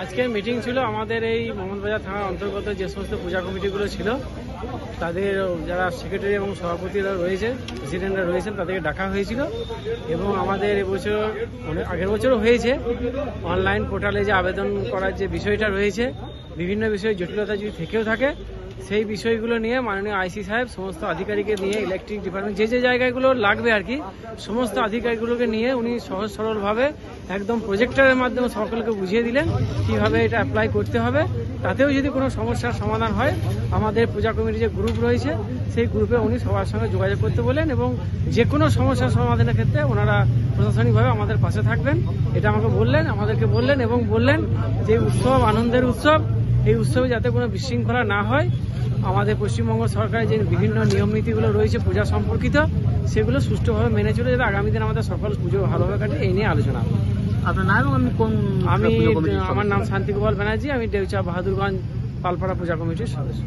আজকে মিটিং ছিল আমাদের এই মোহাম্মদবাজার থানার অন্তর্গত যে সমস্ত পূজা কমিটিগুলো ছিল তাদের যারা সেক্রেটারি এবং সভাপতিরা রয়েছে, প্রেসিডেন্টরা রয়েছেন, তাদেরকে ডাকা হয়েছিল এবং আমাদের এবছর আগের বছরও হয়েছে অনলাইন পোর্টালে যে আবেদন করার যে বিষয়টা রয়েছে, বিভিন্ন বিষয়ে জটিলতা যদি থেকেও থাকে সেই বিষয়গুলো নিয়ে মাননীয় আইসি সাহেব সমস্ত আধিকারিককে নিয়ে ইলেকট্রিক ডিপার্টমেন্ট যে জায়গাগুলো লাগবে আর কি সমস্ত আধিকারিকগুলোকে নিয়ে উনি সহজ সরলভাবে একদম প্রজেক্টরের মাধ্যমে সকলকে বুঝিয়ে দিলেন কিভাবে এটা অ্যাপ্লাই করতে হবে। তাতেও যদি কোনো সমস্যার সমাধান হয় আমাদের পূজা কমিটির যে গ্রুপ রয়েছে সেই গ্রুপে উনি সবার সঙ্গে যোগাযোগ করতে বলেন এবং যে কোনো সমস্যার সমাধানের ক্ষেত্রে ওনারা প্রশাসনিকভাবে আমাদের পাশে থাকবেন এটা আমাদেরকে বললেন এবং বললেন যে উৎসব আনন্দের উৎসব, এই উৎসবে যাতে কোনো বিশৃঙ্খলা না হয়, আমাদের পশ্চিমবঙ্গ সরকারের যে বিভিন্ন নিয়ম নীতিগুলো রয়েছে পূজা সম্পর্কিত সেগুলো সুষ্ঠুভাবে মেনে চলে যাতে আগামী দিন আমাদের সকল পুজো ভালোভাবে কাটে এই নিয়ে আলোচনা। আমার নাম শান্তিগোপাল ব্যানার্জি, আমি দেউচা বাহাদুরগঞ্জ পালপাড়া পূজা কমিটির সদস্য।